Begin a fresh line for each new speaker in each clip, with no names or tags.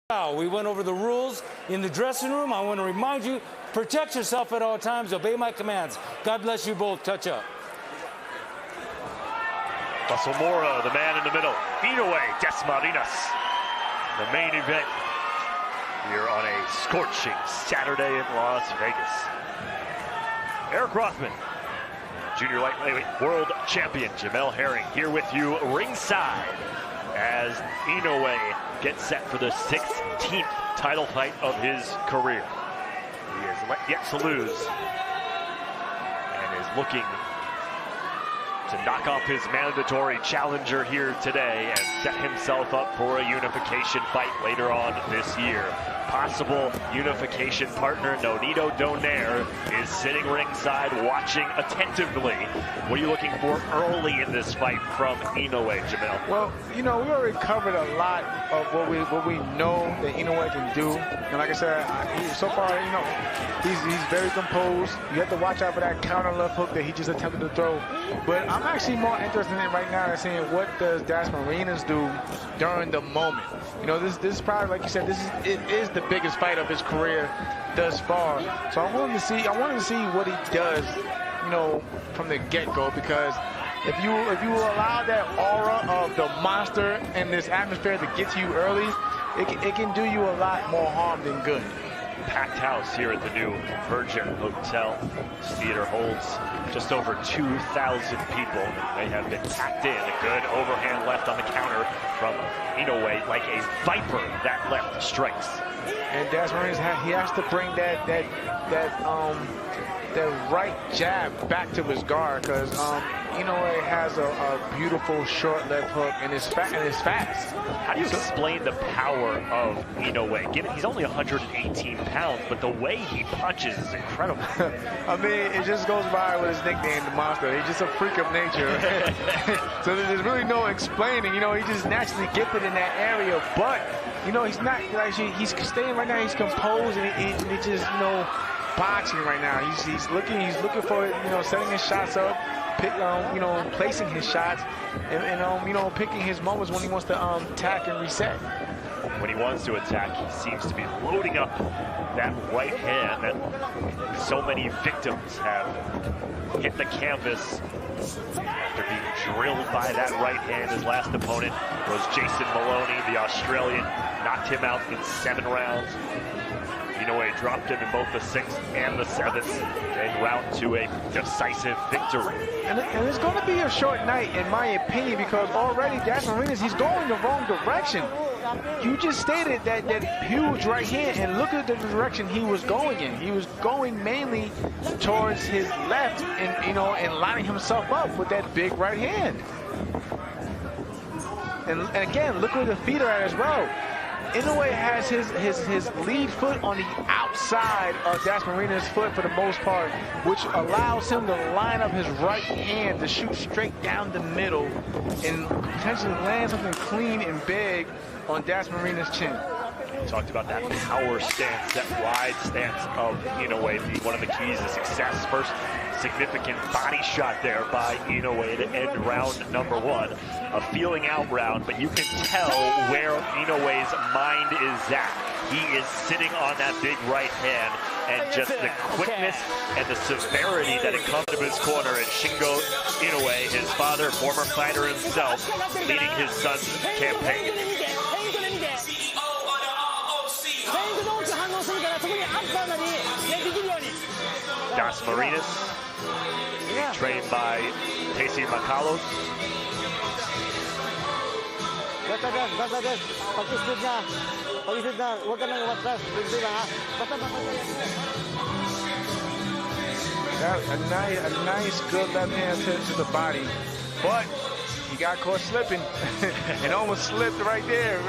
We went over the rules in the dressing room. I want to remind you, protect yourself at all times. Obey my commands. God bless you both. Touch up.
Mora, the man in the middle. Inoue, Dasmarinas. The main event here on a scorching Saturday in Las Vegas. Eric Rothman, junior lightweight world champion Jamel Herring, here with you ringside as Inoue gets set for the 16th title fight of his career. He has yet to lose and is looking to knock off his mandatory challenger here today and set himself up for a unification fight later on this year. Possible unification partner Nonito Donaire is sitting ringside watching attentively. What are you looking for early in this fight from Inoue, Jamel?
Well, you know, we already covered a lot of what we know that Inoue can do. And like I said, so far, you know, he's very composed. You have to watch out for that counter left hook that he just attempted to throw. But I'm actually more interested in right now in seeing what does Dasmarinas do during the moment. You know, this is probably, like you said, it is the biggest fight of his career thus far. So I wanted to see what he does, you know, from the get-go, because if you allow that aura of the monster and this atmosphere to get to you early, it can do you a lot more harm than good.
Packed house here at the new Virgin Hotel. This theater holds just over 2,000 people. They have been packed in. A good overhand left on the counter from Inoue, like a viper. That left strikes.
And Dasmarinas, he has to bring that right jab back to his guard, because Inoue has a beautiful short left hook and is fast.
How do you explain the power of Inoue? Given he's only 118 pounds, but the way he punches is incredible.
I mean, it just goes by with his nickname, the Monster. He's just a freak of nature. So there's really no explaining. You know, he's just naturally gifted in that area, but you know, he's not actually. He's staying right now. He's composed and he just, you know, boxing right now. He's looking for, you know, setting his shots up, you know, placing his shots, and you know, picking his moments when he wants to attack and reset.
When he wants to attack, he seems to be loading up that right hand that so many victims have hit the canvas after being drilled by that right hand. His last opponent was Jason Maloney, the Australian, knocked him out in 7 rounds. Inoue dropped him in both the 6th and the 7th, en route to a decisive victory.
And it's going to be a short night, in my opinion, because already Dasmarinas, he's going the wrong direction. You just stated that huge right hand, and look at the direction he was going in. He was going mainly towards his left, and you know, and lining himself up with that big right hand. And again, look where the feet are at as well. Inoue has his lead foot on the outside of Dasmarinas' foot for the most part, which allows him to line up his right hand to shoot straight down the middle and potentially land something clean and big on Dasmarinas' chin.
We talked about that power stance, that wide stance of Inoue being one of the keys to success. First significant body shot there by Inoue to end round number 1. A feeling out round, but you can tell where Inoue's mind is at. He is sitting on that big right hand, and just the quickness and the severity that it comes to his corner. And Shingo Inoue, his father, former fighter himself, leading his son's campaign. Dasmarinas, being trained by Casey Macalos.
A nice good left hand to the body, but he got caught slipping and almost slipped right there.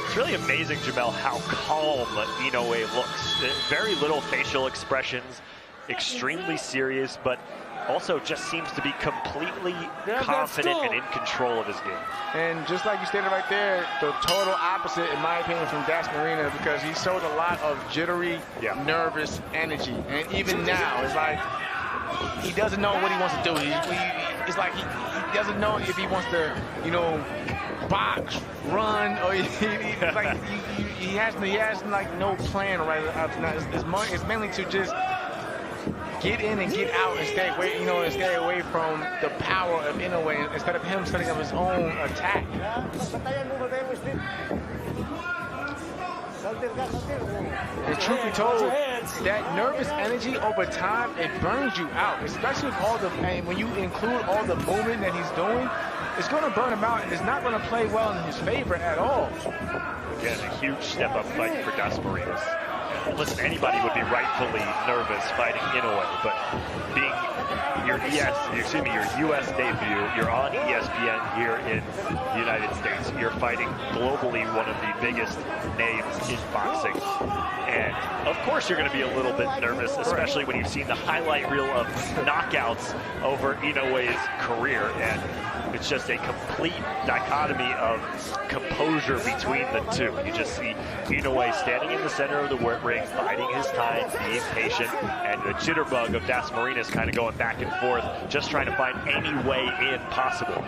It's really amazing, Jamel, how calm Inoue looks. Very little facial expressions, extremely serious, but also just seems to be completely confident and in control of his game.
And just like you stated right there, the total opposite, in my opinion, from Dasmarinas, because he showed a lot of jittery, nervous energy. And even now, it's like he doesn't know what he wants to do. It's like he doesn't know if he wants to, you know, box, run, or he has like no plan right after that. It's mainly to just get in and get out and stay away, and stay away from the power of Inoue instead of him setting up his own attack. And truth be told, that nervous energy over time, it burns you out, especially with all the pain. When you include all the movement that he's doing, it's going to burn him out, and it's not going to play well in his favor at all.
Again, a huge step-up fight for Dasmarinas. Listen, anybody would be rightfully nervous fighting Inoue, but being your U.S. debut, you're on ESPN here in the United States. You're fighting globally one of the biggest names in boxing. And of course you're going to be a little bit nervous, especially when you've seen the highlight reel of knockouts over Inoue's career. And it's just a complete dichotomy of composure between the two. You just see Inoue standing in the center of the ring, biding his time, being patient, and the jitterbug of Dasmarinas kind of going back and forth, just trying to find any way in possible.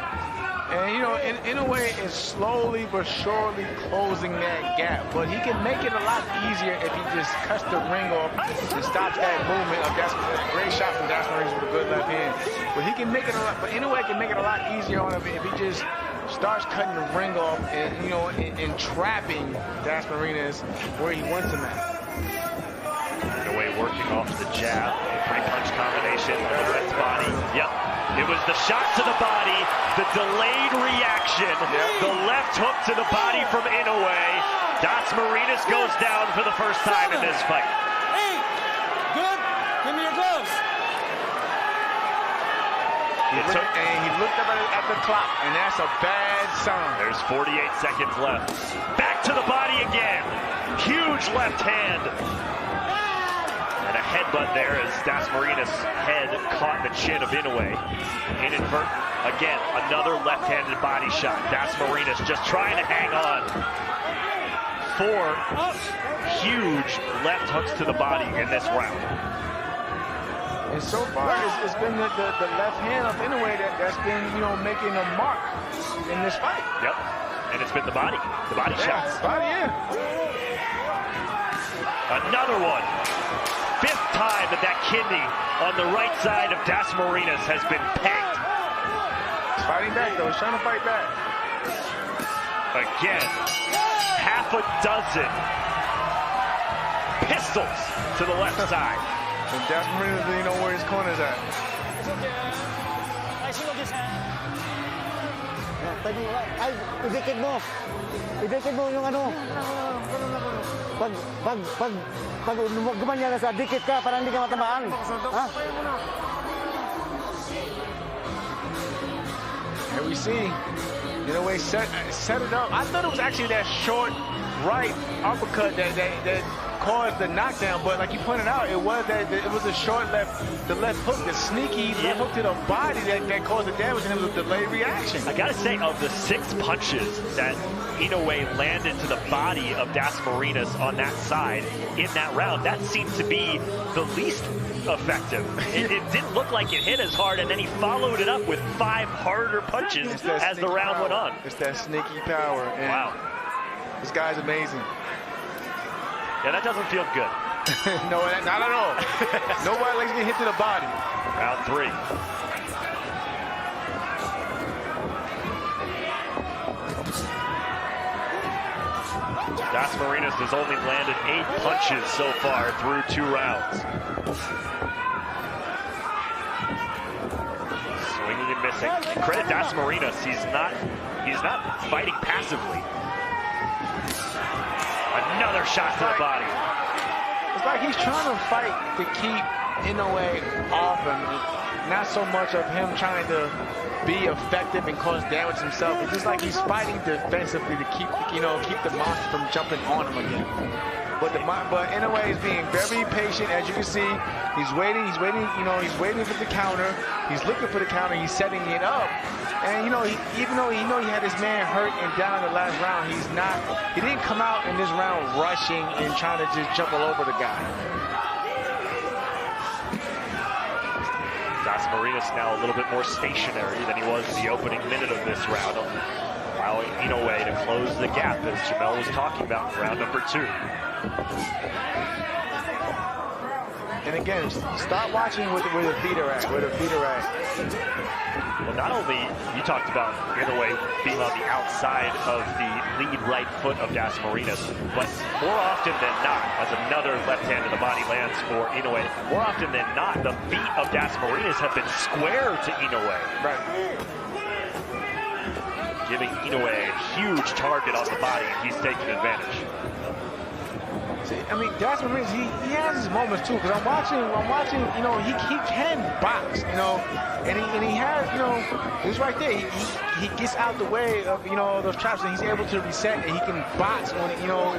And Inoue is slowly but surely closing that gap, but he can make it a lot easier if he just cuts the ring off and stops that movement of Dasmarinas. Great shot from Dasmarinas with a good left hand. But he can make it a lot. But Inoue can make it a lot easier on him if he just starts cutting the ring off and and trapping Dasmarinas where he wants him at.
Inoue working off the jab, high punch combination on the red's body. Yep. It was the shot to the body, the delayed reaction, the left hook to the body from Inoue. Dasmarinas goes down for the first time in this fight.
Hey, good. Give me your gloves.
And he looked up at the clock, and that's a bad sign.
There's 48 seconds left. Back to the body again. Huge left hand. And a headbutt there as Dasmarinas' head caught the chin of Inoue. Inadvertent. Again, another left-handed body shot. Dasmarinas just trying to hang on. 4 huge left hooks to the body in this round.
And so far, it's been the left hand of Inoue that's been, making a mark in this fight.
Yep. And it's been the body shots.
Body,
Another one. 5th time that kidney on the right side of Dasmarinas has been pegged.
He's fighting back, though. He's trying to fight back.
Again, half a dozen pistols to the left side.
And Dasmarinas doesn't know where his corner's at.
Ay, idikit mo yung ano. Pag gumanyan ka sa dikit ka para hindi ka matamaan. Ha?
Here we see, Inoue set it up. I thought it was actually that short right uppercut that caused the knockdown, but like you pointed out, it was a short the left hook, the sneaky left hook to the body that caused the damage, and it was a delayed reaction.
I gotta say, of the 6 punches that Inoue landed to the body of Dasmarinas on that side in that round, that seemed to be the least effective. It didn't look like it hit as hard, and then he followed it up with 5 harder punches as the round went on.
It's that sneaky power. And
wow.
This guy's amazing.
Yeah, that doesn't feel good.
No, not at all. Nobody likes getting hit to the body.
Round 3. Dasmarinas has only landed 8 punches so far through 2 rounds. Swinging and missing. Credit Dasmarinas, he's not fighting passively. Another shot to the body.
It's like he's trying to fight to keep Inoue off him. Not so much of him trying to be effective and cause damage himself. It's just like he's fighting defensively to keep the monster from jumping on him again. But Inoue is being very patient, as you can see. He's waiting, he's waiting for the counter. He's looking for the counter, he's setting it up. And even though he had his man hurt and down in the last round, he didn't come out in this round rushing and trying to just jump all over the guy. Dasmarinas
now a little bit more stationary than he was in the opening minute of this round. allowing Inoue to close the gap, as Jamel was talking about in round number 2.
And again, stop watching where the feet are at,
Well, not only, you talked about Inoue being on the outside of the lead right foot of Dasmarinas, but more often than not, as another left hand to the body lands for Inoue, more often than not, the feet of Dasmarinas have been square to Inoue.
Right.
Giving Inoue a huge target on the body, and he's taking advantage.
I mean, Dasmarinas, he has his moments too, because I'm watching, you know, he can box, you know, and he has, you know, this right there, he gets out the way of, you know, those traps, and he's able to reset, and he can box when, you know,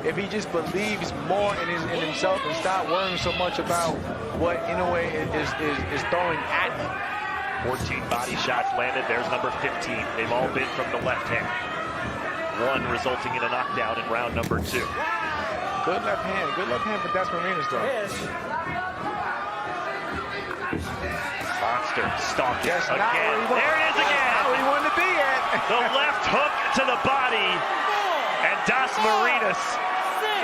if he just believes more in himself and stop worrying so much about what Inoue is throwing at him.
14 body shots landed. There's number 15. They've all been from the left hand. One resulting in a knockdown in round number 2.
Good left hand for Dasmarinas though.
Monster stomped
Yes,
again. There it is again.
Not where he wanted to be at.
The left hook to the body, and Dasmarinas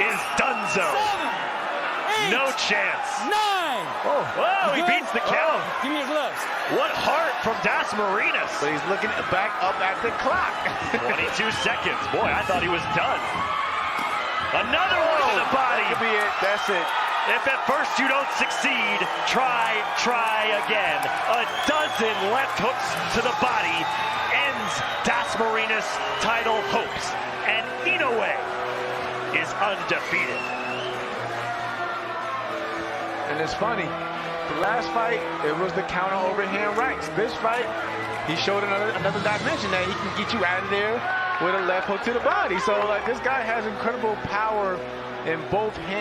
is donezo. No chance.
9.
Whoa, he beats the count.
Give me your gloves.
What heart from Dasmarinas.
But he's looking back up at the clock.
22 seconds. Boy, I thought he was done. Another one to the body.
That could be it. That's it.
If at first you don't succeed, try again. A dozen left hooks to the body ends Dasmarinas' title hopes. And Inoue is undefeated.
And it's funny, the last fight, it was the counter overhand rights. This fight, he showed another dimension that he can get you out of there with a left hook to the body. So, like, this guy has incredible power in both hands.